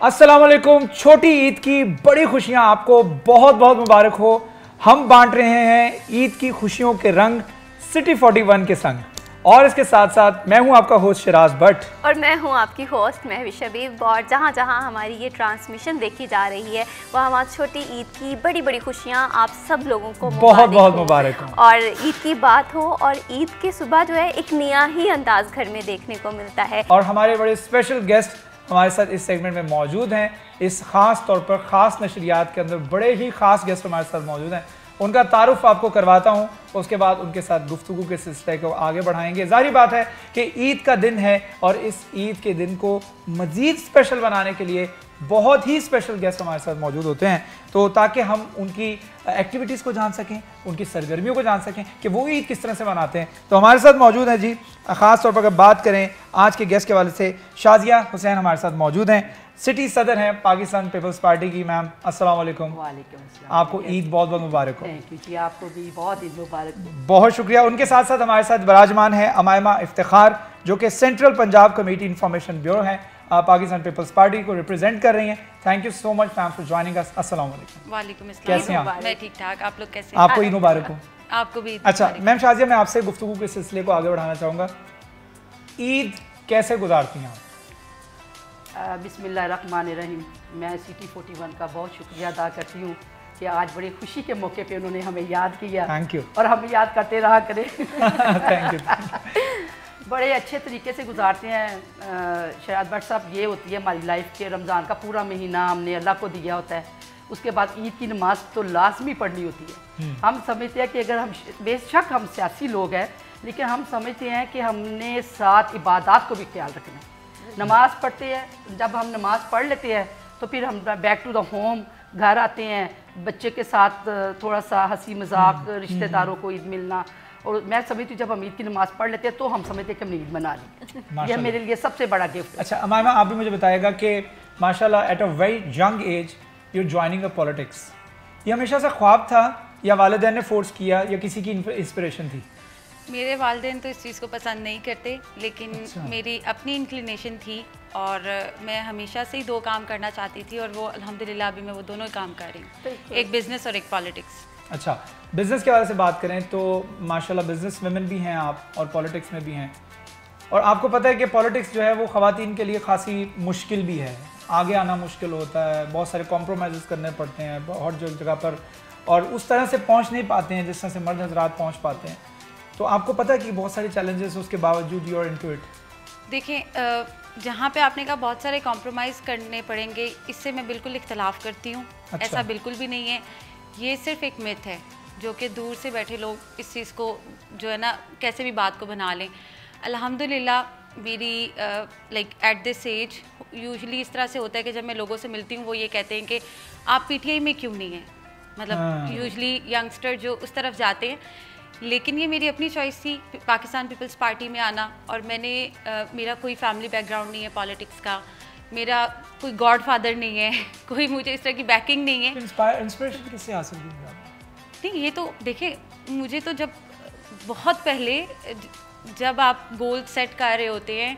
अस्सलाम वालेकुम। छोटी ईद की बड़ी खुशियां आपको बहुत बहुत मुबारक हो। हम बांट रहे हैं ईद की खुशियों के रंग सिटी 41 के संग, और इसके साथ साथ मैं हूं आपका होस्ट शिराज भट्ट और मैं हूं आपकी होस्ट महविश हबीब। और जहां जहां हमारी ये ट्रांसमिशन देखी जा रही है वहां वहां छोटी ईद की बड़ी बड़ी खुशियां आप सब लोगों को बहुत बहुत मुबारक हो। और ईद की बात हो और ईद की सुबह जो है एक नया ही अंदाज घर में देखने को मिलता है। और हमारे बड़े स्पेशल गेस्ट हमारे साथ इस सेगमेंट में मौजूद हैं। इस खास तौर पर खास नशरियात के अंदर बड़े ही खास गेस्ट हमारे साथ मौजूद हैं। उनका तारुफ आपको करवाता हूं, उसके बाद उनके साथ गुफ्तगू के सिलसिले को आगे बढ़ाएंगे। जाहिर बात है कि ईद का दिन है और इस ईद के दिन को मज़ीद स्पेशल बनाने के लिए बहुत ही स्पेशल गेस्ट हमारे साथ मौजूद होते हैं, तो ताकि हम उनकी एक्टिविटीज़ को जान सकें, उनकी सरगर्मियों को जान सकें कि वो ईद किस तरह से मनाते हैं। तो हमारे साथ मौजूद हैं जी, ख़ास तौर पर अगर बात करें आज के गेस्ट के वाले से, शाजिया हुसैन हमारे साथ मौजूद हैं, सिटी सदर हैं पाकिस्तान पीपल्स पार्टी की। मैम अस्सलाम वालेकुम। वालेकुम अस्सलाम। आपको ईद बहुत बहुत मुबारक हो। थैंक यू जी, आपको भी बहुत ईद मुबारक हो। बहुत शुक्रिया। उनके साथ साथ हमारे साथ विराजमान है अमायमा इफ्तिखार, जो कि central Punjab committee information bureau है, पाकिस्तान पीपल्स पार्टी को रिप्रेजेंट कर रही हैं। Thank you so much ma'am for joining us. अस्सलाम वालेकुम। वालेकुम अस्सलाम। कैसे हैं आप? मैं ठीक ठाक, आप लोग कैसे हैं? आपको ईद मुबारक हो। आपको भी ईद अच्छा मुबारक। मैम शाजिया, मैं आपसे गुफ्तगू के सिलसिले को आगे बढ़ाना चाहूँगा। ईद कैसे गुजारती हैं आप? बिस्मिल्लाहिर्रहमानिर्रहीम। मैं सिटी 41 का बहुत शुक्रिया अदा करती हूँ कि आज बड़ी खुशी के मौके पे उन्होंने हमें याद किया। Thank you. और हम याद करते रहा करें। Thank you. बड़े अच्छे तरीके से गुजारते हैं शराद भट्ट साहब। ये होती है हमारी लाइफ के, रमज़ान का पूरा महीना हमने अल्लाह को दिया होता है, उसके बाद ईद की नमाज तो लाजमी पढ़नी होती है। हम समझते हैं कि अगर हम, बेशक हम सियासी लोग हैं, लेकिन हम समझते हैं कि हमने साथ इबादत को भी ख्याल रखना है। नमाज़ पढ़ते हैं, जब हम नमाज़ पढ़ लेते हैं तो फिर हम बैक टू द होम घर आते हैं, बच्चे के साथ थोड़ा सा हंसी मजाक, रिश्तेदारों को ईद मिलना। और मैं समझती हूँ जब हम ईद की नमाज़ पढ़ लेते हैं तो हम समझते हैं कि हमने ईद मना ली। यह मेरे लिए सबसे बड़ा गिफ्ट है। अच्छा अमायमा, आप भी मुझे बताएगा कि माशाल्लाह at a very young age you joining a politics, ये हमेशा से ख्वाब था या वालिदैन ने फोर्स किया या किसी की इंस्पिरेशन थी? मेरे वालिदैन तो इस चीज़ को पसंद नहीं करते, लेकिन अच्छा। मेरी अपनी इंक्लिनेशन थी और मैं हमेशा से ही दो काम करना चाहती थी, और वो अल्हम्दुलिल्लाह अभी मैं वो दोनों ही काम कर रही हूँ, एक बिज़नेस और एक पॉलिटिक्स। अच्छा, बिज़नेस के बारे से बात करें तो माशाल्लाह बिज़नेस वुमेन भी हैं आप और पॉलिटिक्स में भी हैं, और आपको पता है कि पॉलिटिक्स जो है वो ख़वातीन के लिए खासी मुश्किल भी है, आगे आना मुश्किल होता है, बहुत सारे कॉम्प्रोमाइज़ करने पड़ते हैं बहुत जगह पर, और उस तरह से पहुंच नहीं पाते हैं जिस तरह से मर्द हज़रात पहुंच पाते हैं। तो आपको पता है कि बहुत सारे चैलेंजेस, उसके बावजूद यू आर इनटू इट। देखिए, जहाँ पे आपने कहा बहुत सारे कॉम्प्रोमाइज़ करने पड़ेंगे, इससे मैं बिल्कुल इख्तलाफ करती हूँ। अच्छा। ऐसा बिल्कुल भी नहीं है, ये सिर्फ एक मिथ है जो कि दूर से बैठे लोग इस चीज़ को जो है ना कैसे भी बात को बना लें। अल्हम्दुलिल्लाह मेरी like at this age usually इस तरह से होता है कि जब मैं लोगों से मिलती हूँ वो ये कहते हैं कि आप पीटीआई में क्यों नहीं हैं, मतलब यूजुअली यंगस्टर जो उस तरफ जाते हैं। लेकिन ये मेरी अपनी चॉइस थी पाकिस्तान पीपल्स पार्टी में आना, और मैंने मेरा कोई फैमिली बैकग्राउंड नहीं है पॉलिटिक्स का, मेरा कोई गॉड फादर नहीं है, कोई मुझे इस तरह की बैकिंग नहीं है। इंस्पिरेशन किससे हासिल की आप? नहीं, ये तो देखिए, मुझे तो जब बहुत पहले, जब आप गोल सेट कर रहे होते हैं,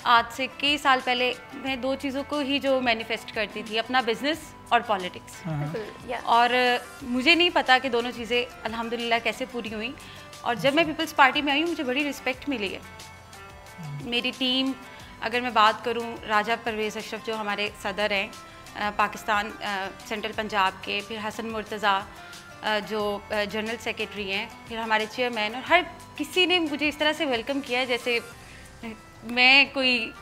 आज से कई साल पहले मैं दो चीज़ों को ही जो मैनिफेस्ट करती थी, अपना बिजनेस और पॉलिटिक्स। और मुझे नहीं पता कि दोनों चीज़ें अल्हम्दुलिल्लाह कैसे पूरी हुई, और जब मैं पीपल्स पार्टी में आई हूँ मुझे बड़ी रिस्पेक्ट मिली है। मेरी टीम, अगर मैं बात करूँ, राजा परवेज़ अशरफ जो हमारे सदर हैं पाकिस्तान सेंट्रल पंजाब के, फिर हसन मुर्तज़ा जो जनरल सेक्रेटरी हैं, फिर हमारे चेयरमैन, और हर किसी ने मुझे इस तरह से वेलकम किया है जैसे मैं कोई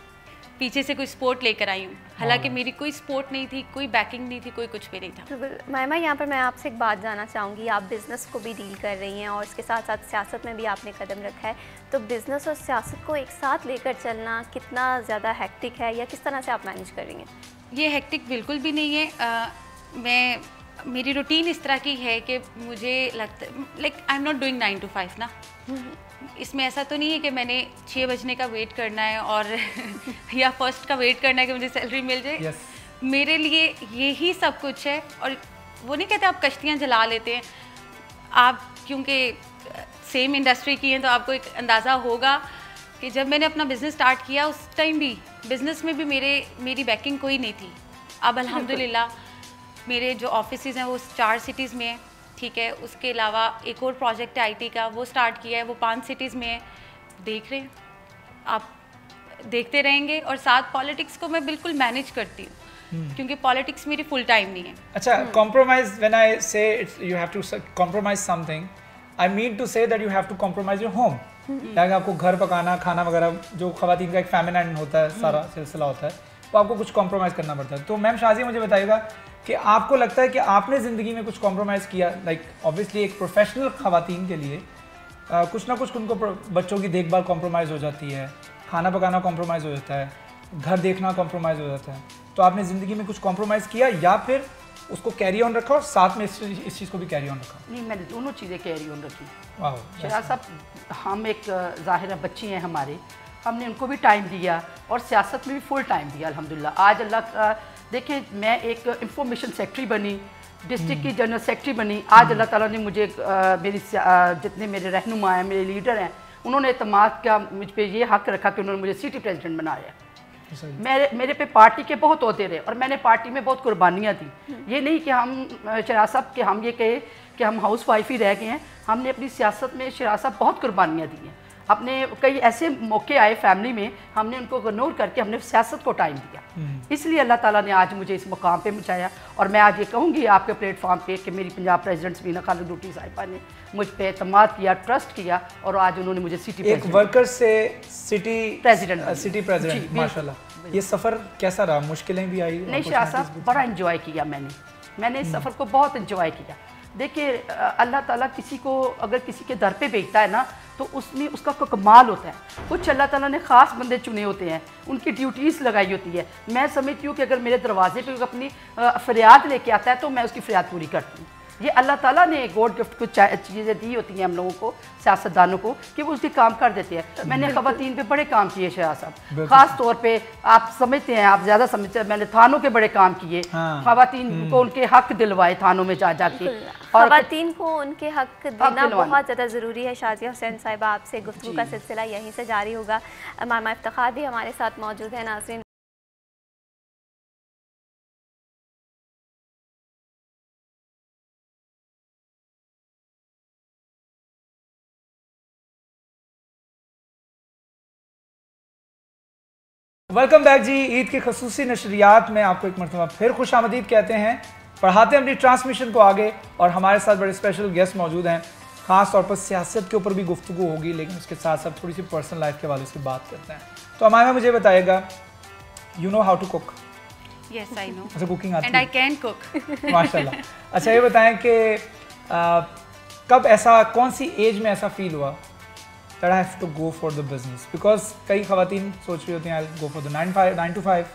पीछे से कोई स्पोर्ट लेकर आई हूँ, हालांकि मेरी कोई स्पोर्ट नहीं थी, कोई बैकिंग नहीं थी, कोई कुछ भी नहीं था। मायमा, यहाँ पर मैं आपसे एक बात जानना चाहूँगी। आप बिज़नेस को भी डील कर रही हैं और इसके साथ साथ सियासत में भी आपने कदम रखा है, तो बिज़नेस और सियासत को एक साथ लेकर चलना कितना ज़्यादा हेक्टिक है या किस तरह से आप मैनेज कर रही हैं? ये हेक्टिक बिल्कुल भी नहीं है। मेरी रूटीन इस तरह की है कि मुझे लगता है like I am not doing 9 to 5 ना। इसमें ऐसा तो नहीं है कि मैंने 6 बजने का वेट करना है और या फर्स्ट का वेट करना है कि मुझे सैलरी मिल जाए। yes. मेरे लिए यही सब कुछ है। और वो नहीं कहते आप कश्तियाँ जला लेते हैं, आप क्योंकि सेम इंडस्ट्री की हैं तो आपको एक अंदाज़ा होगा कि जब मैंने अपना बिज़नेस स्टार्ट किया उस टाइम भी बिज़नेस में भी मेरी बैकिंग कोई नहीं थी। अब अल्हम्दुलिल्लाह मेरे जो ऑफिसेज हैं वो 4 सिटीज़ में है, ठीक है। उसके अलावा एक और प्रोजेक्ट है आईटी का, वो स्टार्ट किया है, वो 5 सिटीज़ में है। देख रहे हैं, आप देखते रहेंगे। और साथ पॉलिटिक्स को मैं बिल्कुल मैनेज करती हूँ, क्योंकि पॉलिटिक्स मेरी फुल टाइम नहीं है। अच्छा, compromise, when I say you have to compromise something, I mean to say that you have to compromise your home. Like आपको घर पकाना, खाना वगैरह, जो खवातीन का एक फेमिनाइन होता है, सारा सिलसिला होता है, वो आपको कुछ कॉम्प्रोमाइज करना पड़ता है। तो मैम शाज़िया, मुझे बताइएगा कि आपको लगता है कि आपने ज़िंदगी में कुछ कॉम्प्रोमाइज़ किया? लाइक ऑब्वियसली एक प्रोफेशनल खवातीन के लिए कुछ ना कुछ उनको बच्चों की देखभाल कॉम्प्रोमाइज़ हो जाती है, खाना पकाना कॉम्प्रोमाइज़ हो जाता है, घर देखना कॉम्प्रोमाइज़ हो जाता है। तो आपने ज़िंदगी में कुछ कॉम्प्रोमाइज़ किया या फिर उसको कैरी ऑन रखा और साथ में इस चीज़ को भी कैरी ऑन रखा? नहीं, मैंने दोनों चीज़ें कैरी ऑन रखी। वाह शहजाद साहब, हम एक ज़ाहिर बच्चे हैं हमारे, हमने उनको भी टाइम दिया और सियासत में भी फुल टाइम दिया अल्हम्दुलिल्लाह। आज अल्लाह का देखें, मैं एक इंफॉर्मेशन सेक्रेटरी बनी, डिस्ट्रिक्ट की जनरल सेक्रेटरी बनी। आज अल्लाह ताला ने मुझे मेरी जितने मेरे रहनुमा हैं, मेरे लीडर हैं, उन्होंने एतमाद का मुझ पर ये हक रखा कि उन्होंने मुझे सिटी प्रेसिडेंट बनाया। मेरे पे पार्टी के बहुत ओहदे रहे और मैंने पार्टी में बहुत कुर्बानियाँ दी। ये नहीं कि हम शहजाद साहब के हम ये कहे कि हम हाउस वाइफ ही रह गए हैं। हमने अपनी सियासत में शहजाद साहब बहुत कुर्बानियाँ दी हैं। अपने कई ऐसे मौके आए फैमिली में, हमने उनको इग्नोर करके हमने सियासत को टाइम दिया। इसलिए अल्लाह ताला ने आज मुझे इस मुकाम पे पहुंचाया। और मैं आज ये कहूँगी आपके प्लेटफॉर्म पे कि मेरी पंजाब प्रेसिडेंट मीना खालिद भुट्टी साहिबा ने मुझ पे एतमाद किया, ट्रस्ट किया और आज उन्होंने मुझे सिटी एक वर्कर से सिटी प्रेसिडेंट माशाल्लाह। ये सफ़र कैसा रहा? मुश्किलें भी आई? नहीं शहजाद साहब, बड़ा इंजॉय किया मैंने इस सफ़र को बहुत इंजॉय किया। देखिए, अल्लाह ताला किसी को अगर किसी के दर पे भेजता है ना, तो उसमें उसका कोई कमाल होता है। कुछ अल्लाह ताला ने ख़ास बंदे चुने होते हैं, उनकी ड्यूटीज़ लगाई होती है। मैं समझती हूँ कि अगर मेरे दरवाजे पे अपनी फरियाद लेके आता है तो मैं उसकी फरियाद पूरी करती हूँ। ये अल्लाह ताला ने गॉड गिफ्ट कुछ चीज़ें दी होती हैं हम लोगों को, सियासतदानों को, कि वो उसके काम कर देते हैं। मैंने ख़वातीन पे बड़े काम किए शहजाद साहब, ख़ास तौर पे आप समझते हैं, आप ज़्यादा समझते हैं, मैंने थानों के बड़े काम किए। ख़वातीन को उनके हक दिलवाए थानों में जा के। और ख़वातीन को उनके हक देना बहुत ज़्यादा ज़रूरी है। शाज़िया हुसैन साहिबा, आपसे गुफ्तगू का सिलसिला यहीं से जारी होगा। मामा इफ्तिखार भी हमारे साथ मौजूद है। नाज़रीन, वेलकम बैक जी। ईद की खसूसी नशरियात में आपको एक मरतबा फिर खुशामदीद कहते हैं। पढ़ाते हैं अपनी ट्रांसमिशन को आगे और हमारे साथ बड़े स्पेशल गेस्ट मौजूद हैं। ख़ास तौर पर सियासत के ऊपर भी गुफ्तगू होगी, लेकिन उसके साथ साथ थोड़ी सी पर्सनल लाइफ के हवाले से बात करते हैं। तो अमायमा, मुझे बताइएगा, you know how to cook? Yes, I know. अच्छा, कुकिंग आती है? एंड आई कैन कुक माशाल्लाह। अच्छा, ये बताएं कि कब ऐसा, कौन सी एज में ऐसा फील हुआ that I have to go for the business? Because कई ख़वातीन सोच रही होती हैं I'll go for the 9 to 5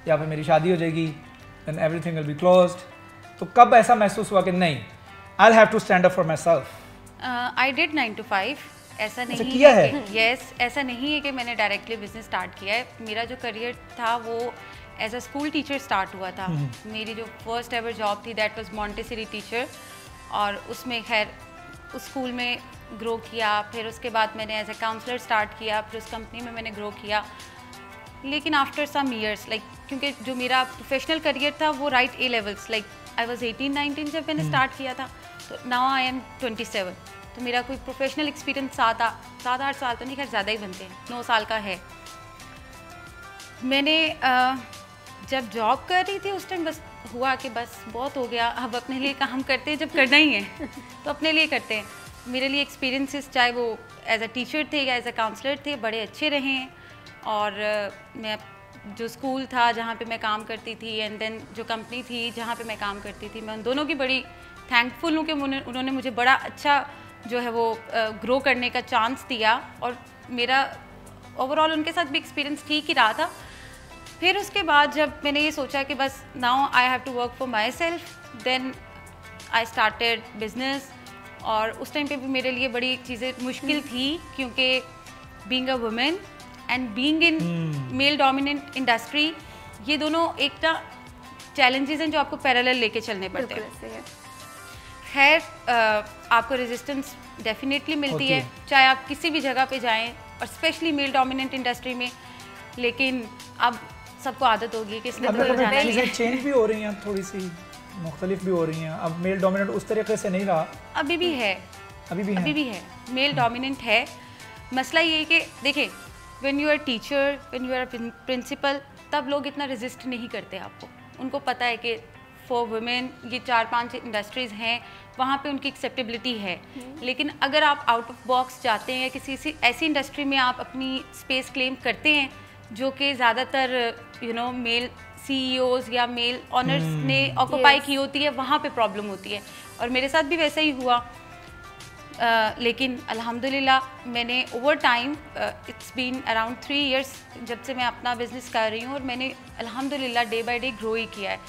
या फिर मेरी शादी हो जाएगी, then everything will be closed. तो कब ऐसा महसूस हुआ कि नहीं, I'll have to stand up for myself? I did 9 to 5। ऐसा नहीं किया है? यस, ऐसा नहीं है कि मैंने डायरेक्टली बिजनेस स्टार्ट किया है। मेरा जो करियर था वो as a school teacher start हुआ था। मेरी जो फर्स्ट एवर जॉब थी दैट वाज मॉन्टेसरी टीचर, और उसमें खैर उस स्कूल में ग्रो किया। फिर उसके बाद मैंने एज ए काउंसलर स्टार्ट किया, फिर उस कंपनी में मैंने ग्रो किया। लेकिन आफ्टर सम ईयर्स, लाइक क्योंकि जो मेरा प्रोफेशनल करियर था वो right A levels, like I was 18-19 जब मैंने स्टार्ट किया था, तो नाउ आई एम 27। तो मेरा कोई प्रोफेशनल एक्सपीरियंस 7-8 साल तो नहीं, खैर ज़्यादा ही बनते हैं, 9 साल का है। मैंने जब जॉब कर रही थी उस टाइम बस हुआ कि बस बहुत हो गया, अब अपने लिए काम करते हैं, जब करना ही है तो अपने लिए करते हैं। मेरे लिए एक्सपीरियंसेस, चाहे वो एज अ टीचर थे या एज अ काउंसलर थे, बड़े अच्छे रहे हैं। और मैं जो स्कूल था जहाँ पे मैं काम करती थी, एंड देन जो कंपनी थी जहाँ पे मैं काम करती थी, मैं उन दोनों की बड़ी थैंकफुल हूँ कि उन्होंने मुझे बड़ा अच्छा जो है वो ग्रो करने का चांस दिया। और मेरा ओवरऑल उनके साथ भी एक्सपीरियंस ठीक ही रहा था। फिर उसके बाद जब मैंने ये सोचा कि बस now I have to work for myself, then I started business. और उस टाइम पे भी मेरे लिए बड़ी चीज़ें मुश्किल थी, क्योंकि being a women and being in male dominant industry, ये दोनों एक ना चैलेंजेस हैं जो आपको पैरेलल लेके चलने पड़ते हैं। खैर, आपको रेजिस्टेंस डेफिनेटली मिलती है, चाहे आप किसी भी जगह पे जाएं, और स्पेशली मेल डोमिनेंट इंडस्ट्री में। लेकिन अब सबको आदत होगी कि इसने अब तो जाना ही है। चीज़ें चेंज भी हो रही हैं, थोड़ी सी मुख्तलिफ भी हो रही हैं। अब मेल डोमिनेंट उस तरीके से नहीं रहा, अभी भी है, अभी भी है। मेल डोमिनेंट है। मसला ये है कि देखिए, when you are teacher, when you are principal, तब लोग इतना रेजिस्ट नहीं करते आपको। उनको पता है कि फॉर वुमेन ये 4-5 इंडस्ट्रीज़ हैं, वहाँ पे उनकी एक्सेप्टेबिलिटी है। लेकिन अगर आप आउट ऑफ बॉक्स जाते हैं या किसी ऐसी इंडस्ट्री में आप अपनी स्पेस क्लेम करते हैं जो कि ज़्यादातर मेल CEOs या मेल ऑनर्स ने ऑक्यूपाई की होती है, वहाँ पे प्रॉब्लम होती है। और मेरे साथ भी वैसा ही हुआ। लेकिन अल्हम्दुलिल्लाह मैंने over time, it's been around 3 years जब से मैं अपना बिज़नेस कर रही हूँ, और मैंने अल्हम्दुलिल्लाह डे बाय डे ग्रो ही किया है।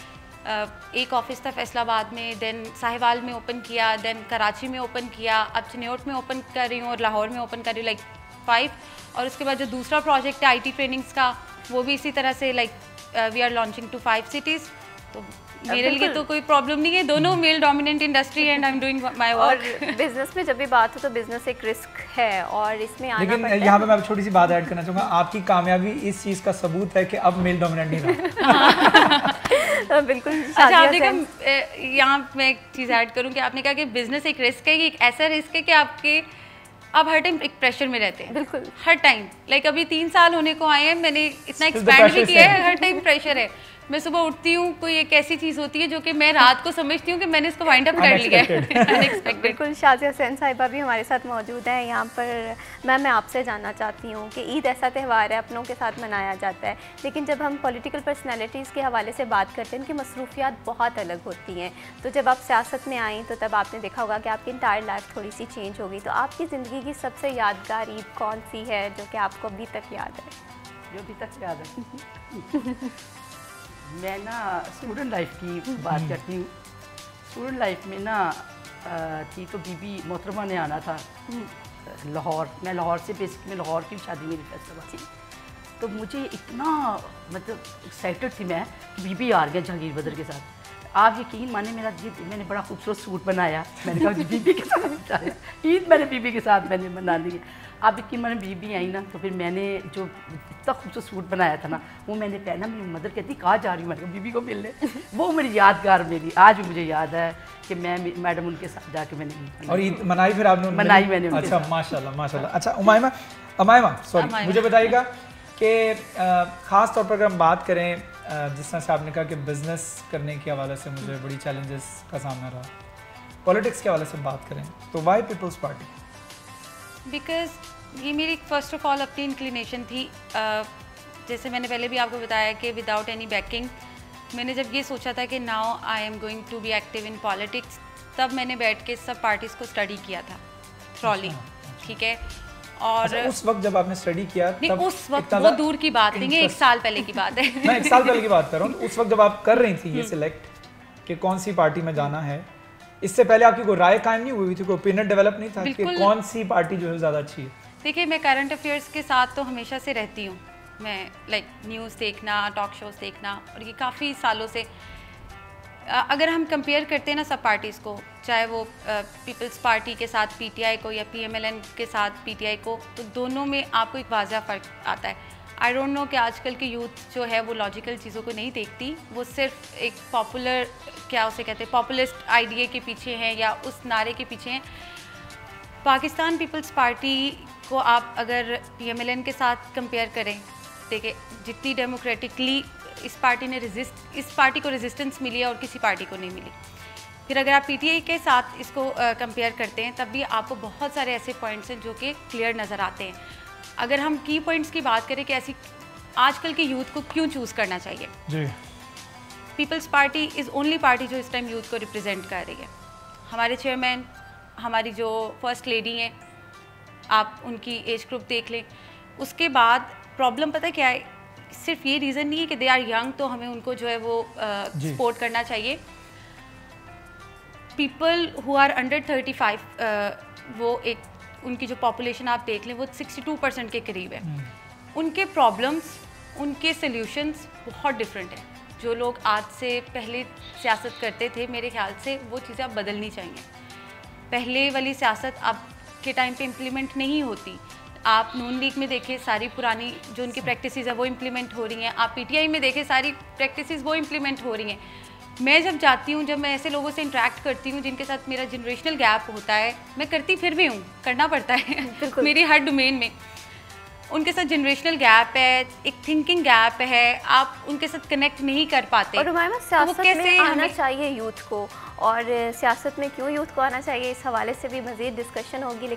एक ऑफिस था फैसलाबाद में, देन साहिवाल में ओपन किया, देन कराची में ओपन किया, अब चिन्योट में ओपन कर रही हूँ और लाहौर में ओपन कर रही हूँ, लाइक 5। और उसके बाद जो दूसरा प्रोजेक्ट है IT ट्रेनिंग्स का, वो भी इसी तरह से like we are launching to 5 cities. तो मेरे लिए तो कोई प्रॉब्लम नहीं है, दोनों male dominant industry and I am doing my work. और बिजनेस में जब भी बात हो तो बिजनेस एक रिस्क है और इसमें आना लेकिन पड़ता है। यहाँ पे मैं छोटी सी बात ऐड करना चाहूँगा, आपकी कामयाबी इस चीज़ का सबूत है कि अब मेल डोमिनेंट नहीं रहा। बिल्कुल। अच्छा, आपने कहा, यहाँ मैं एक चीज़ ऐड करूँ कि आपने कहा कि बिजनेस एक रिस्क है, कि एक ऐसा रिस्क है कि आप हर टाइम एक प्रेशर में रहते हैं। बिल्कुल, हर टाइम, लाइक अभी 3 साल होने को आए हैं, मैंने इतना एक्सपैंड भी किया है, हर टाइम प्रेशर है। मैं सुबह उठती हूँ, कोई एक ऐसी चीज़ होती है जो कि मैं रात को समझती हूँ कि मैंने इसको वाइंड अप कर लिया है, अनएक्सपेक्टेड। बिल्कुल। शाज़िया हुसैन साहिबा भी हमारे साथ मौजूद हैं यहाँ पर। मैं आपसे जानना चाहती हूँ कि ईद ऐसा त्यौहार है, अपनों के साथ मनाया जाता है, लेकिन जब हम पॉलिटिकल पर्सनैलिटीज़ के हवाले से बात करते हैं, उनकी मसरूफियात बहुत अलग होती हैं। तो जब आप सियासत में आई तो तब आपने देखा होगा कि आपकी इंटायर लाइफ थोड़ी सी चेंज हो गई। तो आपकी ज़िंदगी की सबसे यादगार ईद कौन सी है जो कि आपको अभी तक याद है? जो अभी तक याद है मैं ना स्टूडेंट लाइफ की बात करती हूँ। स्टूडेंट लाइफ में ना थी तो बीबी मोहतरमा ने आना था लाहौर। मैं लाहौर से बेसिक में लाहौर की शादी मेरी फैसलाबाद थी। तो मुझे इतना मतलब एक्साइटेड थी मैं कि बीबी आ गया जहांगीर बदर के साथ। आप यकीन माने, मेरा मैंने बड़ा खूबसूरत सूट बनाया। मैंने कहा बीबी के साथ ईद मैंने बीबी के साथ मैंने मना ली। आप यकीन माने बीबी आई ना, तो फिर मैंने जो इतना खूबसूरत सूट बनाया था ना, वो मैंने पहना। मेरी मदर कहती कहाँ जा रही हूँ, मैंने कहा बीबी को मिलने। वो मेरी यादगार, मेरी आज भी मुझे याद है कि मैं मैडम उनके साथ जाके मैंने और ईद मनाई फिर आपने? मनाई मैंने। अच्छा, माशाल्लाह माशाल्लाह। अच्छा, उमायमा सॉरी, मुझे बताइएगा कि ख़ास तौर पर अगर हम बात करें, जिस तरह से आपने कहा कि बिज़नेस करने के हवाले से मुझे बड़ी चैलेंजेस का सामना रहा, पॉलिटिक्स के हवाले से बात करें तो वाई पीपल्स पार्टी? बिकॉज ये मेरी फर्स्ट ऑफ ऑल अपनी इंक्लिनेशन थी। जैसे मैंने पहले भी आपको बताया कि विदाउट एनी बैकिंग, मैंने जब ये सोचा था कि now I am going to be active in politics, तब मैंने बैठ के सब पार्टीज़ को स्टडी किया था थ्रॉली। ठीक है। और अच्छा, उस वक्त जब आपने स्टडी किया नहीं, तब उस वक्त वो दूर की बात नहीं है, 1 साल पहले की बात है। मैं 1 साल पहले की बात कर रहा हूँ। तो उस वक्त जब आप कर रही थी ये सिलेक्ट कि कौन सी पार्टी में जाना है, इससे पहले आपकी कोई राय कायम नहीं हुई थी, कोई ओपिनियन डेवलप नहीं था कि कौन सी पार्टी जो है ज़्यादा अच्छी है? देखिए, मैं करंट अफेयर्स के साथ तो हमेशा से रहती हूँ। मैं लाइक न्यूज़ देखना, टॉक शोज़ देखना, और ये काफ़ी सालों से अगर हम कंपेयर करते हैं ना सब पार्टीज़ को, चाहे वो पीपल्स पार्टी के साथ PTI को या PMLN के साथ PTI को, तो दोनों में आपको एक वाज़ा फ़र्क आता है। आई डोंट नो कि आजकल की यूथ जो है वो लॉजिकल चीज़ों को नहीं देखती, वो सिर्फ एक पॉपुलर, क्या उसे कहते हैं, पॉपुलिस्ट आइडिया के पीछे हैं या उस नारे के पीछे हैं। पाकिस्तान पीपल्स पार्टी को आप अगर PMLN के साथ कंपेयर करें, देखिए जितनी डेमोक्रेटिकली इस पार्टी को रेजिस्टेंस मिली है और किसी पार्टी को नहीं मिली। फिर अगर आप PTI के साथ इसको कंपेयर करते हैं, तब भी आपको बहुत सारे ऐसे पॉइंट्स हैं जो कि क्लियर नज़र आते हैं। अगर हम की पॉइंट्स की बात करें कि ऐसी आजकल के यूथ को क्यों चूज़ करना चाहिए, जी, peoples party is only party जो इस टाइम यूथ को रिप्रेजेंट कर रही है। हमारे चेयरमैन, हमारी जो फर्स्ट लेडी हैं, आप उनकी एज ग्रुप देख लें। उसके बाद प्रॉब्लम पता क्या है, सिर्फ ये रीज़न नहीं है कि दे आर यंग तो हमें उनको जो है वो सपोर्ट करना चाहिए। पीपल हु आर अंडर 35, वो एक उनकी जो पॉपुलेशन आप देख लें वो 62% के करीब है। उनके प्रॉब्लम्स, उनके सल्यूशंस बहुत डिफरेंट हैं। जो लोग आज से पहले सियासत करते थे, मेरे ख्याल से वो चीज़ें अब बदलनी चाहिए। पहले वाली सियासत अब के टाइम पे इम्प्लीमेंट नहीं होती। आप नून लीग में देखें सारी पुरानी जो उनकी प्रैक्टिसेस है वो इम्प्लीमेंट हो रही हैं, आप पीटीआई में देखें सारी प्रैक्टिसेस वो इम्प्लीमेंट हो रही हैं। मैं जब जाती हूँ, जब मैं ऐसे लोगों से इंटरेक्ट करती हूँ जिनके साथ मेरा जनरेशनल गैप होता है, मैं करती फिर भी हूँ, करना पड़ता है मेरी हर डोमेन में, उनके साथ जनरेशनल गैप है, एक थिंकिंग गैप है, आप उनके साथ कनेक्ट नहीं कर पाते। और हमारे सियासत में आना चाहिए यूथ को, और सियासत में क्यों यूथ को आना चाहिए, इस हवाले से भी मज़ीद डिस्कशन होगी।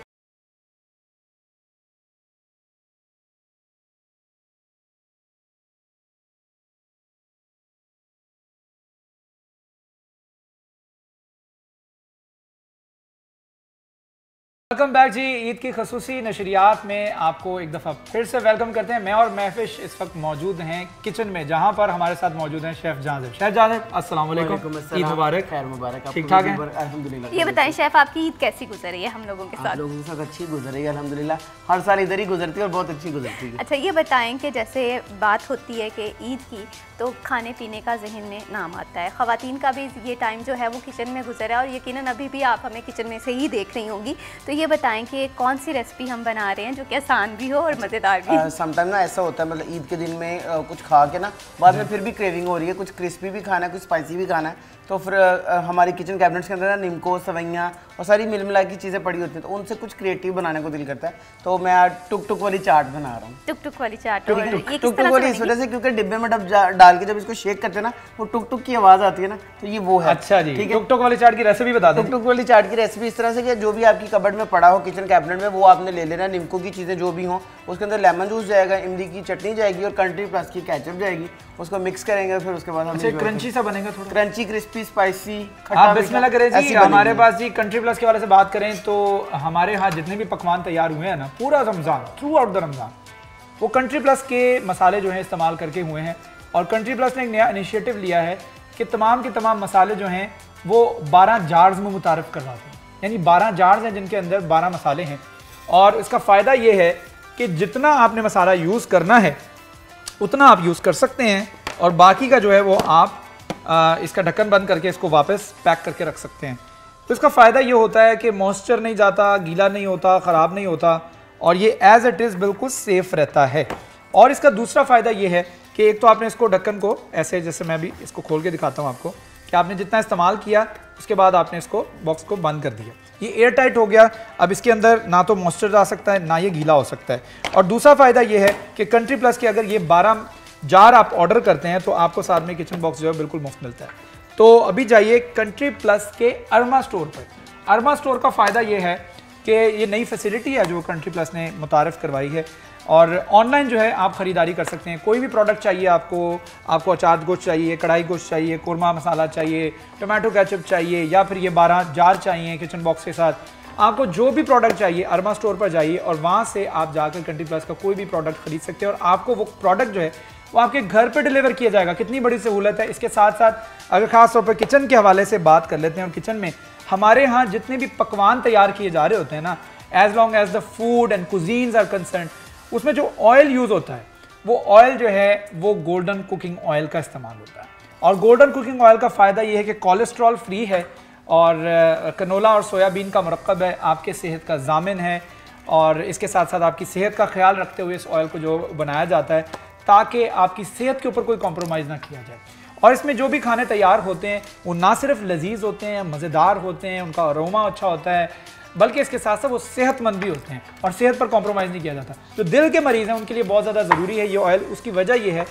वेलकम बैक जी। ईद की खसूसी नशरियात में आपको एक दफ़ा फिर से वेलकम करते हैं। मैं और महफिश इस वक्त मौजूद हैं किचन में, जहां पर हमारे साथ मौजूद हैं शेफ़ जाज़िब। शेफ़ जाज़िब, अस्सलाम वालेकुम, ईद मुबारक। खैर मुबारक। ठीक ठाक है अल्हम्दुलिल्लाह। ये बताएं शेफ़, आपकी ईद कैसी गुजरी है हम लोगों के साथ? आप लोगों के साथ अच्छी गुजरी है अल्हम्दुलिल्लाह, हर साल इधर ही गुजरती है और बहुत अच्छी गुजरती है। अच्छा ये बताएं कि जैसे बात होती है कि ईद की, तो खाने पीने का जहन में नाम आता है, ख़वातीन का भी ये टाइम जो है वो किचन में गुजरा है, और यकीनन अभी भी आप हमें किचन में से ही देख रही होंगी। तो ये बताएं कि कौन सी रेसिपी हम बना रहे हैं जो कि आसान भी हो और मज़ेदार भी। समटाइम ना ऐसा होता है, मतलब ईद के दिन में कुछ खा के ना बाद में फिर भी क्रेविंग हो रही है, कुछ क्रिस्पी भी खाना है, कुछ स्पाइसी भी खाना है, तो फिर हमारी किचन कैबिनेट्स के अंदर ना निम्को, सवैयाँ और सारी मिल मिला की चीज़ें पड़ी होती हैं, तो उनसे कुछ क्रिएटिव बनाने को दिल करता है। तो मैं आज टुक टुक वाली चाट बना रहा हूँ। टुक टुक वाली चाट, टुक टुक वाली इस वजह से क्योंकि डिब्बे में डाल के जब इसको शेक करते हैं ना, वो टुक टुक की आवाज़ आती है ना, तो ये वो है। अच्छा जी, ठीक है। टुक टुक वाली चाट की रेसिपी बता दें। टुक टुक वाली चाट की रेसिपी इस तरह से कि जो भी आपकी कबर्ड में पड़ा हो किचन कैबिनेट में, वो आपने ले लेना। निम्को की चीज़ें जो भी हों, उसके अंदर लेमन जूस जाएगा, इमली की चटनी जाएगी और कंट्री प्लस की केचप जाएगी, उसको मिक्स करेंगे। फिर उसके बाद हम क्रंची सा बनेगा, थोड़ा क्रंची, क्रिस्पी, स्पाइसी। आप बिस्मिल्लाह करें जी। हमारे पास जी कंट्री प्लस के वाले से बात करें तो हमारे यहाँ जितने भी पकवान तैयार हुए हैं ना, पूरा Ramzan, through out the Ramzan, वो कंट्री प्लस के मसाले जो हैं इस्तेमाल करके हुए हैं। और कंट्री प्लस ने एक नया इनिशिएटिव लिया है कि तमाम के तमाम मसाले जो हैं वो 12 जार्स में मुतारफ़ करवाते हैं, यानी 12 जार्स हैं जिनके अंदर 12 मसाले हैं। और इसका फ़ायदा ये है कि जितना आपने मसाला यूज़ करना है उतना आप यूज़ कर सकते हैं, और बाकी का जो है वो आप इसका ढक्कन बंद करके इसको वापस पैक करके रख सकते हैं। तो इसका फ़ायदा ये होता है कि मॉइस्चर नहीं जाता, गीला नहीं होता, ख़राब नहीं होता, और ये एज़ इट इज़ बिल्कुल सेफ़ रहता है। और इसका दूसरा फ़ायदा ये है कि एक तो आपने इसको ढक्कन को ऐसे, जैसे मैं भी इसको खोल के दिखाता हूँ आपको, कि आपने जितना इस्तेमाल किया उसके बाद आपने इसको बॉक्स को बंद कर दिया, ये एयर टाइट हो गया। अब इसके अंदर ना तो मॉइस्चर जा सकता है ना ये गीला हो सकता है। और दूसरा फ़ायदा ये है कि कंट्री प्लस के अगर ये 12 जार आप ऑर्डर करते हैं तो आपको साथ में किचन बॉक्स जो है बिल्कुल मुफ्त मिलता है। तो अभी जाइए कंट्री प्लस के अरमा स्टोर पर। अरमा स्टोर का फ़ायदा ये है कि ये नई फैसिलिटी है जो कंट्री प्लस ने मुतारफ़ करवाई है, और ऑनलाइन जो है आप ख़रीदारी कर सकते हैं। कोई भी प्रोडक्ट चाहिए आपको अचार गोश्त चाहिए, कढ़ाई गोश्त चाहिए, कोरमा मसाला चाहिए, टमाटो केचप चाहिए, या फिर ये 12 जार चाहिए किचन बॉक्स के साथ, आपको जो भी प्रोडक्ट चाहिए अरमा स्टोर पर जाइए और वहाँ से आप जाकर कंट्री प्लस का कोई भी प्रोडक्ट खरीद सकते हैं, और आपको वो प्रोडक्ट जो है वो आपके घर पे डिलीवर किया जाएगा। कितनी बड़ी सहूलत है। इसके साथ साथ अगर ख़ास तौर पर किचन के हवाले से बात कर लेते हैं, और किचन में हमारे यहाँ जितने भी पकवान तैयार किए जा रहे होते हैं ना, as long as the food and cuisines are concern, उसमें जो ऑयल यूज़ होता है वो ऑयल जो है वो गोल्डन कुकिंग ऑयल का इस्तेमाल होता है। और गोल्डन कुकिंग ऑयल का फ़ायदा ये है कि कोलेस्ट्रॉल फ्री है, और कनोला और सोयाबीन का मरकब है, आपके सेहत का ज़ामिन है, और इसके साथ साथ आपकी सेहत का ख्याल रखते हुए इस ऑयल को जो बनाया जाता है ताकि आपकी सेहत के ऊपर कोई कॉम्प्रोमाइज़ ना किया जाए। और इसमें जो भी खाने तैयार होते हैं वो ना सिर्फ लजीज होते हैं, मज़ेदार होते हैं, उनका अरोमा अच्छा होता है, बल्कि इसके साथ साथ वो सेहतमंद भी होते हैं, और सेहत पर कॉम्प्रोमाइज़ नहीं किया जाता। जो दिल के मरीज़ हैं उनके लिए बहुत ज़्यादा ज़रूरी है ये ऑयल। उसकी वजह ये है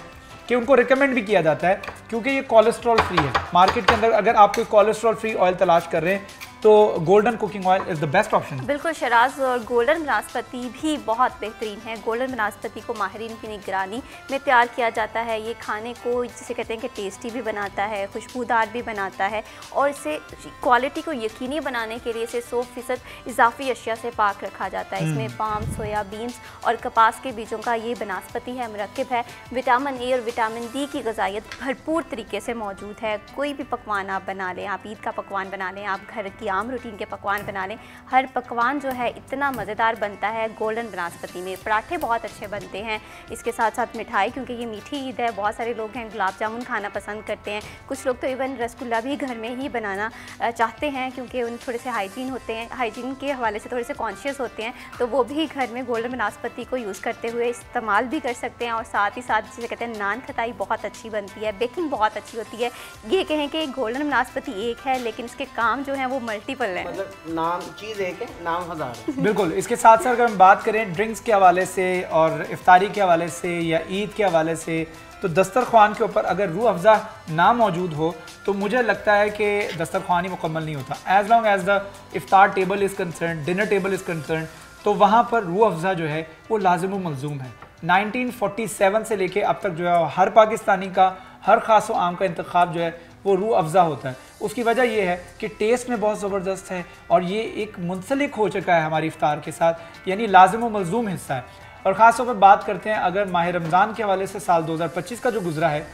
कि उनको रिकमेंड भी किया जाता है क्योंकि ये कोलेस्ट्रॉल फ्री है। मार्केट के अंदर अगर आप कोई कोलेस्ट्रॉल फ्री ऑयल तलाश कर रहे हैं तो golden cooking oil is the best option. बिल्कुल शराज, और गोल्डन बनास्पति भी बहुत बेहतरीन है। गोल्डन बनास्पति को माहिरीन की निगरानी में तैयार किया जाता है। ये खाने को जिसे कहते हैं कि टेस्टी भी बनाता है, खुशबूदार भी बनाता है, और इसे क्वालिटी को यकीनी बनाने के लिए इसे 100% इजाफी अशिया से पाक रखा जाता है। इसमें पाम, सोयाबीन्स और कपास के बीजों का ये बनास्पति है, मरकब है। विटामिन ए और विटामिन डी की ग़िज़ाइयत भरपूर तरीके से मौजूद है। कोई भी पकवान आप बना लें, आप ईद का पकवान बना लें, आप घर की आम रूटीन के पकवान बना लें, हर पकवान जो है इतना मज़ेदार बनता है गोल्डन बनास्पति में। पराठे बहुत अच्छे बनते हैं, इसके साथ साथ मिठाई, क्योंकि ये मीठी ईद है, बहुत सारे लोग हैं गुलाब जामुन खाना पसंद करते हैं, कुछ लोग तो इवन रसगुल्ला भी घर में ही बनाना चाहते हैं क्योंकि उन थोड़े से हाइजीन होते हैं, हाइजीन के हवाले से थोड़े से कॉन्शियस होते हैं, तो वो भी घर में गोल्डन बनास्पति को यूज़ करते हुए इस्तेमाल भी कर सकते हैं। और साथ ही साथ जिसे कहते हैं नान खटाई बहुत अच्छी बनती है, बेकिंग बहुत अच्छी होती है। ये कहें कि गोल्डन बनास्पति एक है लेकिन इसके काम जो हैं वो मल्टीपल हैं, मतलब नाम चीज़ एक है, नाम हजार है। बिल्कुल। इसके साथ साथ अगर हम बात करें ड्रिंक्स के हवाले से और इफ्तारी के हवाले से या ईद के हवाले से, तो दस्तरख्वान के ऊपर अगर रूह अफ़ज़ा ना मौजूद हो तो मुझे लगता है कि दस्तरख्वान ही मुकम्मल नहीं होता। एज़ लॉन्ग एज़ द इफ्तार table is concern, dinner table is concern, तो वहाँ पर रूह अफ़ज़ा जो है वो लाजिम व मलज़ूम है। 1947 से लेके अब तक जो है हर पाकिस्तानी का, हर ख़ास व आम का इंतखाब जो है वो रूह अफ़ज़ा होता है। उसकी वजह ये है कि टेस्ट में बहुत ज़बरदस्त है और ये एक मुंसलिक हो चुका है हमारी इफ्तार के साथ, यानी लाजिम व मलज़ूम हिस्सा है। और ख़ास तौर पर बात करते हैं अगर माह रमज़ान के हवाले से साल 2025 का जो गुजरा है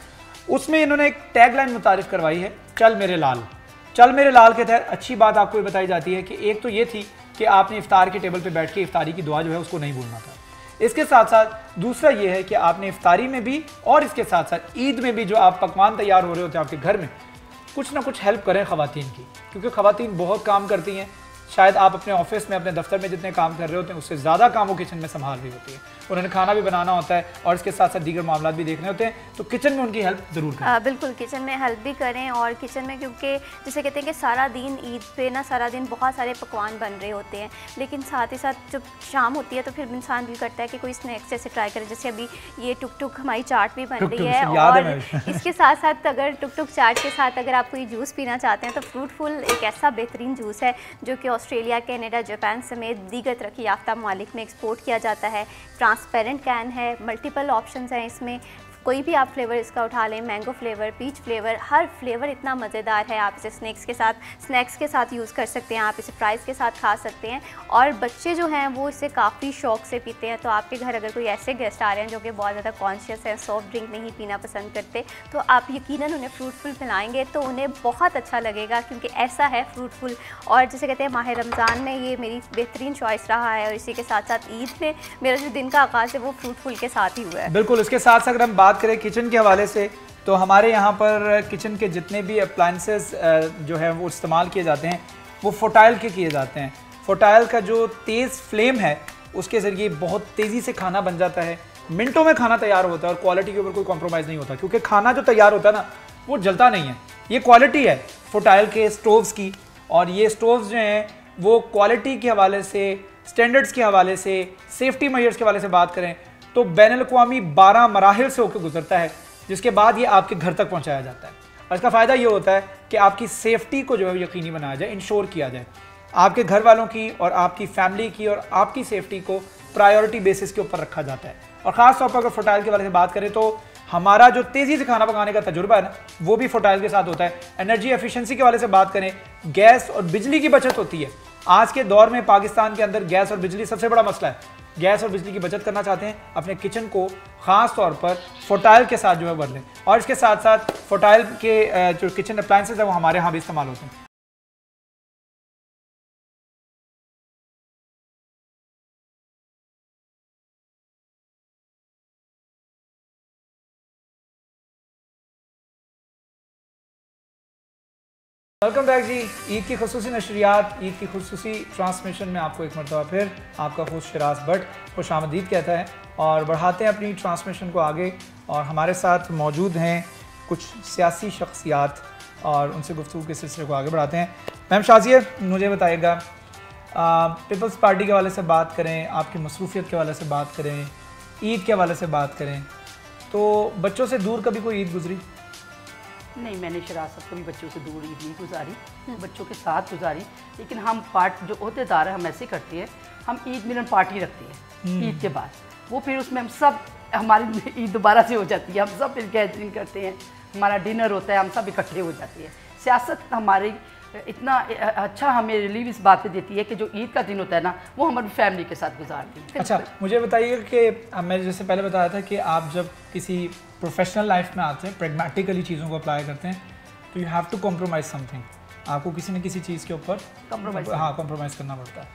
उसमें इन्होंने एक टैग लाइन मुतारिफ़ करवाई है, चल मेरे लाल। चल मेरे लाल के तहत अच्छी बात आपको ये बताई जाती है कि एक तो ये थी कि आपने इफ्तार के टेबल पे बैठ के इफ्तारी की दुआ जो है उसको नहीं भूलना था। इसके साथ साथ दूसरा ये है कि आपने इफ्तारी में भी और इसके साथ साथ ईद में भी जो आप पकवान तैयार हो रहे होते हैं आपके घर में, कुछ ना कुछ हेल्प करें ख़वातीन की, क्योंकि ख़वातीन बहुत काम करती हैं। शायद आप अपने ऑफिस में, अपने दफ्तर में जितने काम कर रहे होते हैं उससे ज़्यादा काम वो किचन में संभाल रही होती है। उन्होंने खाना भी बनाना होता है और इसके साथ साथ दीगर मामला भी देखने होते हैं, तो किचन में उनकी हेल्प ज़रूर करें। बिल्कुल, किचन में हेल्प भी करें। और किचन में क्योंकि जिसे कहते हैं कि सारा दिन ईद पे ना सारा दिन बहुत सारे पकवान बन रहे होते हैं, लेकिन साथ ही साथ जब शाम होती है तो फिर इंसान दिल करता है कि कोई स्नैक्स जैसे ट्राई करे। जैसे अभी ये टुक टुक हमारी चाट भी बन रही है, और इसके साथ साथ अगर टुक टुक चाट के साथ अगर आप कोई जूस पीना चाहते हैं तो फ्रूटफुल एक ऐसा बेहतरीन जूस है जो कि ऑस्ट्रेलिया, कनाडा, जापान समेत दीगर तरक्की याफ्ता ममालिक में एक्सपोर्ट किया जाता है। ट्रांसपेरेंट कैन है, मल्टीपल ऑप्शंस हैं इसमें, कोई भी आप फ्लेवर इसका उठा लें, मैंगो फ्लेवर, पीच फ्लेवर, हर फ्लेवर इतना मज़ेदार है। आप इसे स्नैक्स के साथ यूज़ कर सकते हैं, आप इसे फ्राइज़ के साथ खा सकते हैं, और बच्चे जो हैं वो इसे काफ़ी शौक से पीते हैं। तो आपके घर अगर कोई ऐसे गेस्ट आ रहे हैं जो कि बहुत ज़्यादा कॉन्शियस हैं, सॉफ्ट ड्रिंक नहीं पीना पसंद करते, तो आप यकीनन उन्हें फ्रूटफुल पिलाएंगे तो उन्हें बहुत अच्छा लगेगा, क्योंकि ऐसा है फ्रूटफुल। और जिसे कहते हैं माह रमज़ान में ये मेरी बेहतरीन चॉइस रहा है, और इसी के साथ साथ ईद में मेरा जो दिन का आगाज़ है वो फ्रूटफुल के साथ ही हुआ है। बिल्कुल। इसके साथ साथ अगर हम बात करें किचन के हवाले से, तो हमारे यहाँ पर किचन के जितने भी अप्लाइंसेस जो है वो इस्तेमाल किए जाते हैं वो फोटाइल के किए जाते हैं। फोटाइल का जो तेज़ फ्लेम है उसके ज़रिए बहुत तेज़ी से खाना बन जाता है, मिनटों में खाना तैयार होता है और क्वालिटी के ऊपर कोई कॉम्प्रोमाइज़ नहीं होता, क्योंकि खाना जो तैयार होता है ना वो जलता नहीं है। ये क्वालिटी है फोटाइल के स्टोव्स की, और ये स्टोव्स जो हैं वो क्वालिटी के हवाले से, स्टैंडर्ड्स के हवाले से, सेफ्टी मेजर्स के हवाले से बात करें तो बैनुल-अक़वामी 12 मराहिल से होकर गुजरता है, जिसके बाद ये आपके घर तक पहुंचाया जाता है। और इसका फ़ायदा ये होता है कि आपकी सेफ्टी को जो है यकीनी बनाया जाए, इंश्योर किया जाए, आपके घर वालों की और आपकी फैमिली की और आपकी सेफ्टी को प्रायोरिटी बेसिस के ऊपर रखा जाता है। और ख़ास तौर पर अगर फोटाइल के बारे में बात करें तो हमारा जो तेज़ी से खाना पकाने का तजुर्बा है ना वो भी फोटाइल के साथ होता है। एनर्जी एफिशिएंसी के वाले से बात करें, गैस और बिजली की बचत होती है। आज के दौर में पाकिस्तान के अंदर गैस और बिजली सबसे बड़ा मसला है। गैस और बिजली की बचत करना चाहते हैं, अपने किचन को ख़ास तौर पर फोटाइल के साथ जो है बदलें। और इसके साथ साथ फोटाइल के जो किचन अप्लाइंसेस है वो हमारे यहाँ भी इस्तेमाल होते हैं। वेलकम बैक जी। ईद की खुसूसी नशरियात, ईद की खुसूसी ट्रांसमिशन में आपको एक मरतबा फिर आपका होस्ट शराज भट्ट खुश आमदीद कहता है, और बढ़ाते हैं अपनी ट्रांसमिशन को आगे। और हमारे साथ मौजूद हैं कुछ सियासी शख्सियात और उनसे गुफ्तगू के सिलसिले को आगे बढ़ाते हैं। मैम शाज़िया, मुझे बताइएगा, पीपल्स पार्टी के हवाले से बात करें, आपकी मसरूफियत के हवाले से बात करें, ईद के हवाले से बात करें, तो बच्चों से दूर कभी कोई ईद गुजरी? नहीं, मैंने शरासत कभी बच्चों से दूर ईद नहीं गुजारी, बच्चों के साथ गुजारी। लेकिन हम पार्ट जो अहदेदार है हम ऐसे करते हैं, हम ईद मिलन पार्टी रखते हैं ईद के बाद, वो फिर उसमें हम सब, हमारी ईद दोबारा से हो जाती है, हम सब फिर गैदरिंग करते हैं, हमारा डिनर होता है, हम सब इकट्ठे हो जाते हैं। सियासत हमारी इतना अच्छा हमें रिलीव इस बात पे देती है कि जो ईद का दिन होता है ना वो हमारी फैमिली के साथ गुजारती है। अच्छा, मुझे बताइए कि मैं जैसे पहले बताया था कि आप जब किसी प्रोफेशनल लाइफ में आते हैं, प्रैग्मेटिकली चीज़ों को अप्लाई करते हैं, तो you have to compromise something. आपको किसी न किसी चीज़ के ऊपर Compromise कॉम्प्रोमाइज़ करना पड़ता है।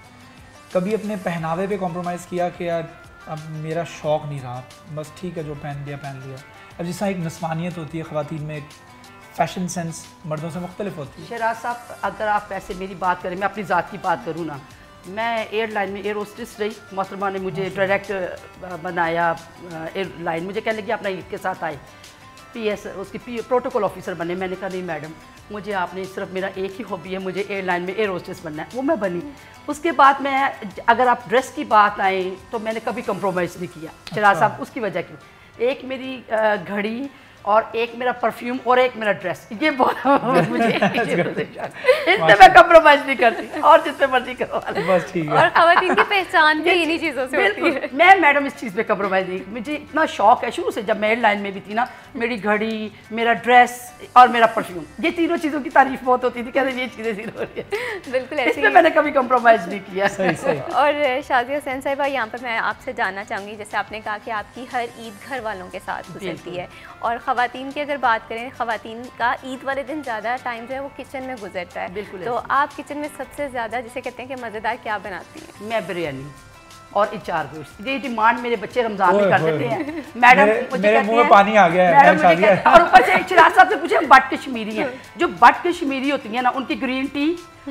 कभी अपने पहनावे पे कॉम्प्रोमाइज़ किया कि यार अब मेरा शौक़ नहीं रहा, बस ठीक है जो पहन लिया। अब जिस तरह एक नस्वानियत होती है ख़वातीन में, एक फ़ैशन सेंस मर्दों से मुख्तलिफ होती है। शहराज साहब, अगर आप ऐसे मेरी बात करें, मैं अपनी ज़ात की बात करूँ ना, मैं एयरलाइन में एयर होस्टेस रही। मोहतरमा ने मुझे डायरेक्ट बनाया एयरलाइन, मुझे कहने लगी अपना ईद के साथ आए, PS उसकी प्रोटोकॉल ऑफिसर बने। मैंने कहा नहीं मैडम, मुझे आपने सिर्फ मेरा एक ही हॉबी है, मुझे एयरलाइन में एयर होस्टेस बनना है। वो मैं बनी। उसके बाद मैं, अगर आप ड्रेस की बात आए तो मैंने कभी कंप्रोमाइज़ नहीं किया शहराज साहब। उसकी वजह की, एक मेरी घड़ी और एक मेरा परफ्यूम और एक मेरा ड्रेस, ये बहुत मुझे इससे मैं कंप्रोमाइज नहीं करती, और जिससे मर्जी करो बस ठीक है। और खवातीन की पहचान भी इन्हीं चीज़ों से होती है। मैं मैडम इस चीज़ पे कंप्रोमाइज नहीं, मुझे इतना शौक है शुरू से, जब मैं एयरलाइन में भी थी ना, मेरी घड़ी, मेरा ड्रेस और मेरा परफ्यूम, ये तीनों चीज़ों की तारीफ बहुत होती थी, कहते ये चीज़ें ज़रूरी है। बिल्कुल ऐसे इसमें मैंने कभी कंप्रोमाइज़ नहीं किया। सही। और शाज़िया हुसैन साहिबा, यहाँ पर मैं आपसे जानना चाहूँगी, जैसे आपने कहा कि आपकी हर ईद घर वालों के साथ गुजरती है, और ख़वातीन की अगर बात करें, ख़वातीन का ईद वाले दिन ज़्यादा टाइम जो है वो किचन में गुजरता है। बिल्कुल। तो आप किचन में सबसे ज़्यादा जिसे कहते हैं कि मज़ेदार क्या बनाती हैं? मैं बिरयानी और इचार गोश्त, ये डिमांड मेरे बच्चे रमज़ान में कर देते हैं। मैडम मेरे मुंह में पानी आ गया है। और ऊपर से शहराज साहब से पूछे, बट कश्मीरी हैं, जो बट कश्मीरी होती है ना, उनकी ग्रीन टी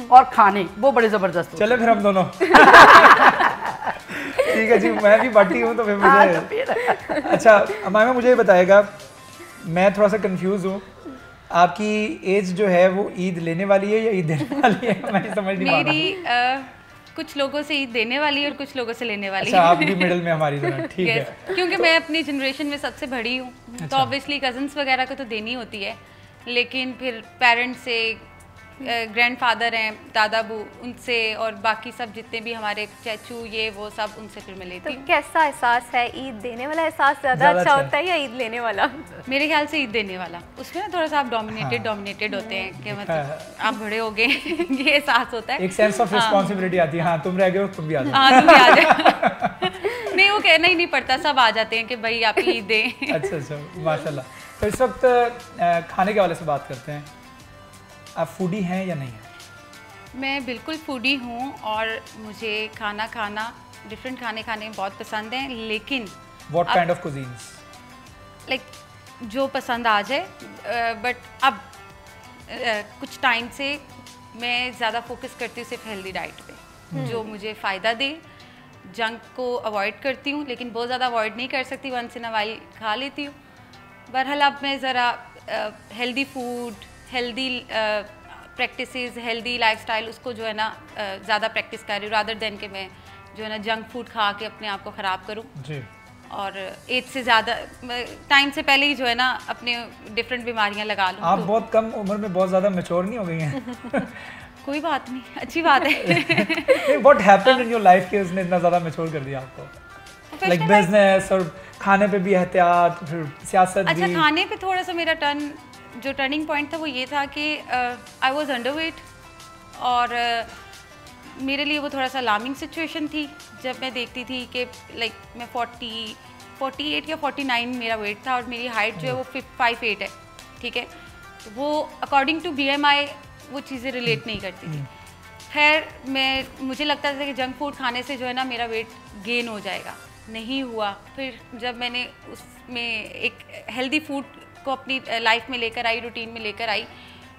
और खाने वो बड़े ज़बरदस्त। चले फिर हम दोनों ठीक है जी, मैं भी बट्टी हूँ तो फिर मुझे अच्छा अमामा मुझे बताएगा, मैं थोड़ा सा कंफ्यूज हूँ, आपकी एज जो है वो ईद लेने वाली है या ईद देने वाली है? मैं समझ नहीं पा रहा। मेरी कुछ लोगों से ईद देने वाली है और कुछ लोगों से लेने वाली अच्छा, है। आप भी मिडिल में हमारी तरह, ठीक है। क्योंकि मैं अपनी जनरेशन में सबसे बड़ी हूँ, तो ऑब्वियसली कजन्स वगैरह को तो देनी होती है, लेकिन फिर पेरेंट्स से, ग्रैंडफादर हैं, दादा बू, उनसे, और बाकी सब जितने भी हमारे चाचू, ये वो सब, उनसे फिर मैं लेती हूँ। तो कैसा एहसास है, ईद देने वाला एहसास ज़्यादा अच्छा होता है या ईद लेने वाला? मेरे ख्याल से ईद देने वाला, उसमें ना थोड़ा सा आप डोमिनेटेड होते हैं कि मतलब आप बड़े हो गए ये एहसास होता है, एक सेंस ऑफ रिस्पॉन्सिबिलिटी आती है। हाँ, तुम रह गए हो, तुम भी आ जाओ। हाँ, तुम भी आ जाओ। नहीं, वो कहना ही नहीं पड़ता, सब आ जाते हैं कि भाई आप ईद दें। अच्छा, माशाल्लाह। तो इस वक्त खाने के हवाले से बात करते हैं, आप फूडी हैं या नहीं हैं? मैं बिल्कुल फूडी हूँ और मुझे खाना खाना, डिफरेंट खाने खाने बहुत पसंद हैं, लेकिन what kind of cuisines? Like जो पसंद आ जाए, बट अब कुछ टाइम से मैं ज़्यादा फोकस करती हूँ सिर्फ हेल्दी डाइट पे, जो मुझे फ़ायदा दे। जंक को अवॉइड करती हूँ, लेकिन बहुत ज़्यादा अवॉइड नहीं कर सकती, वंस इन अ वाइल खा लेती हूँ। बहरहाल अब मैं ज़रा healthy food, healthy practices, healthy lifestyle, उसको जो है ना ज़्यादा प्रैक्टिस कर रही हूँ, रादर देन कि मैं जो है ना जंक फूड खा के अपने आप को ख़राब करूँ जी। और एज से ज़्यादा टाइम से पहले ही जो है ना अपने डिफरेंट बीमारियाँ लगा लूँ। आप बहुत कम उम्र में बहुत ज़्यादा मैच्योर नहीं हो गई हैं? कोई बात नहीं, अच्छी बात है। What happened in your life कि उसने इतना ज़्यादा मैच्योर कर दिया आपको? लाइक बिजनेस और खाने पे भी एहतियात, फिर सियासत भी। अच्छा, खाने पे थोड़ा सा मेरा टर्निंग पॉइंट था वो ये था कि आई वॉज अंडरवेट, और मेरे लिए वो थोड़ा सा अलार्मिंग सिचुएशन थी जब मैं देखती थी कि लाइक मैं 48 या 49 मेरा वेट था और मेरी हाइट जो है वो 5'8" है, ठीक है। तो वो अकॉर्डिंग टू BMI वो चीज़ें रिलेट नहीं करती थी। खैर, मुझे लगता था कि जंक फूड खाने से जो है ना मेरा वेट गेन हो जाएगा, नहीं हुआ। फिर जब मैंने उसमें एक हेल्दी फूड को अपनी लाइफ में लेकर आई, रूटीन में लेकर आई,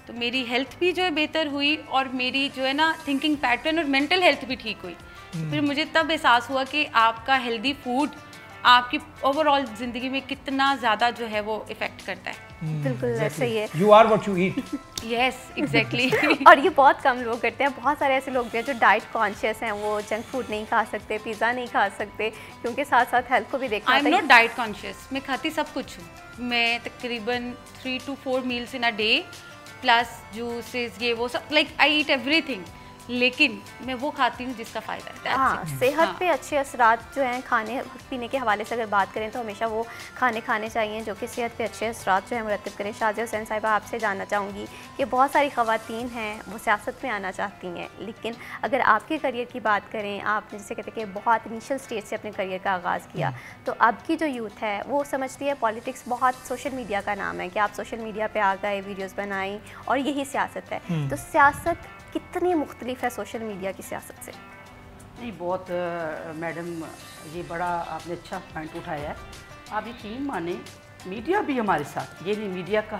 तो मेरी हेल्थ भी जो है बेहतर हुई और मेरी जो है ना थिंकिंग पैटर्न और मेंटल हेल्थ भी ठीक हुई। फिर मुझे तब एहसास हुआ कि आपका हेल्दी फूड आपकी ओवरऑल ज़िंदगी में कितना ज़्यादा जो है वो इफ़ेक्ट करता है। बिल्कुल सही है। You are what you eat. Yes, exactly. और ये बहुत कम लोग करते हैं, बहुत सारे ऐसे लोग भी हैं जो डाइट कॉन्शियस हैं, वो जंक फूड नहीं खा सकते, पिज़्ज़ा नहीं खा सकते, क्योंकि साथ साथ हेल्थ को भी देखना होता है। I am not diet conscious, मैं खाती सब कुछ हूँ। मैं तकरीबन 3 to 4 meals in a debt plus juices, ये वो सब, लाइक आई ईट एवरीथिंग। लेकिन मैं वो खाती हूँ जिसका फ़ायदा है। हाँ, सेहत पे अच्छे असरात जो हैं खाने पीने के हवाले से अगर बात करें तो हमेशा वो खाने चाहिए जो कि सेहत पे अच्छे असरात जो है मुरतब करें। शाज़िया हुसैन साहिबा, आपसे जानना चाहूँगी कि बहुत सारी ख़वातीन हैं वो सियासत में आना चाहती हैं, लेकिन अगर आपके करियर की बात करें, आपने जैसे कहते हैं कि बहुत इनिशियल स्टेज से अपने करियर का आगाज़ किया, तो अब की जो यूथ है वो समझती है पॉलिटिक्स बहुत सोशल मीडिया का नाम है कि आप सोशल मीडिया पर आ गए, वीडियोज़ बनाई और यही सियासत है। तो सियासत कितनी मुख्तलिफ है सोशल मीडिया की सियासत से? नहीं, बहुत मैडम ये बड़ा आपने अच्छा पॉइंट उठाया है। आप यकीन माने मीडिया भी हमारे साथ, ये नहीं मीडिया का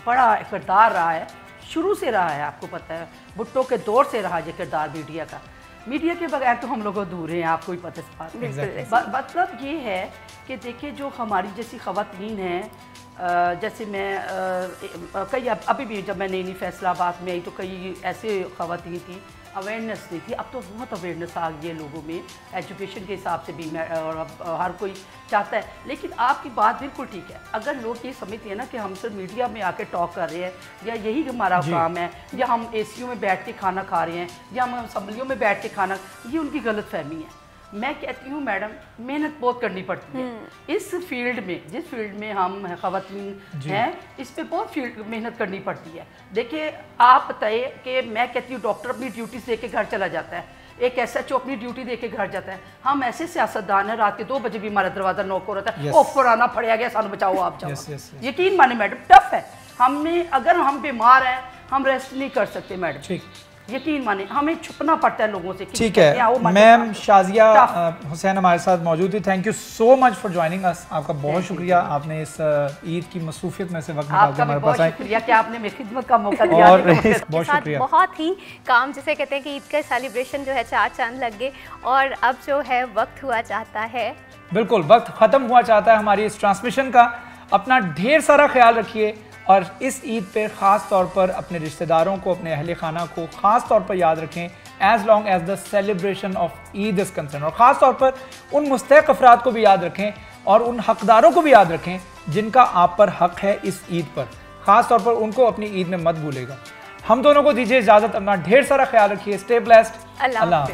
बड़ा किरदार रहा है, शुरू से रहा है। आपको पता है भुट्टो के दौर से रहा ये किरदार मीडिया का। मीडिया के बगैर तो हम लोग अधूरे हैं, आपको ही पता है। मतलब ये है कि देखिए जो हमारी जैसी ख़वातीन हैं, जैसे मैं कई अभी भी जब मैं नई फैसलाबाद में आई तो कई ऐसे ख़वातीन थी, अवेयरनेस नहीं थी। अब तो बहुत अवेयरनेस आ गई है लोगों में, एजुकेशन के हिसाब से भी और अब हर कोई चाहता है। लेकिन आपकी बात बिल्कुल ठीक है, अगर लोग ये समझते हैं ना कि हम सिर्फ मीडिया में आके टॉक कर रहे हैं या यही हमारा काम है, या हम एसीओ में बैठ के खाना खा रहे हैं या हम असम्बलियों में बैठ के खाना, ये उनकी गलत फहमी है। मैं कहती हूँ मैडम मेहनत बहुत करनी पड़ती है इस फील्ड में, जिस फील्ड में हम ख़वातीन हैं इस पे बहुत मेहनत करनी पड़ती है। देखिए आप बताइए कि मैं कहती हूँ डॉक्टर अपनी ड्यूटी दे के घर चला जाता है, एक SHO अपनी ड्यूटी दे के घर जाता है। हम ऐसे सियासतदान हैं रात के 2 बजे भी हमारा दरवाज़ा नॉक हो रहा था, ऑफर आना पड़ गया, सानू बचाओ आप जाओ। यकीन माने मैडम टफ है, हमें अगर हम बीमार हैं हम रेस्ट नहीं कर सकते मैडम, यकीन माने हमें छुपना पड़ता है लोगों से। ठीक है मैम, शाज़िया हुसैन हमारे साथ मौजूद थी। Thank you so much for joining us. आपका बहुत शुक्रिया, आपने इस ईद की मसरूफियत में से वक्त निकाल के हमारे पास आए। शुक्रिया कि आपने मेरी खिदमत का मौका दिया। और बहुत शुक्रिया। बहुत ही काम, जिसे कहते हैं कि ईद का सेलिब्रेशन जो है 4 चांद लग गए और अब जो है वक्त हुआ चाहता है, बिल्कुल वक्त ख़त्म हुआ चाहता है हमारी इस ट्रांसमिशन का। अपना ढेर सारा ख्याल रखिए और इस ईद पे ख़ास तौर पर अपने रिश्तेदारों को, अपने अहले खाना को ख़ास तौर पर याद रखें as long as the celebration of Eid is concern. और ख़ास तौर पर उन मुस्तहिक़ अफराद को भी याद रखें और उन हकदारों को भी याद रखें जिनका आप पर हक है इस ईद पर। ख़ास तौर पर उनको अपनी ईद में मत भूलेगा। हम दोनों को दीजिए इजाज़त, अपना ढेर सारा ख्याल रखिए। Stay blessed. अल्लाह।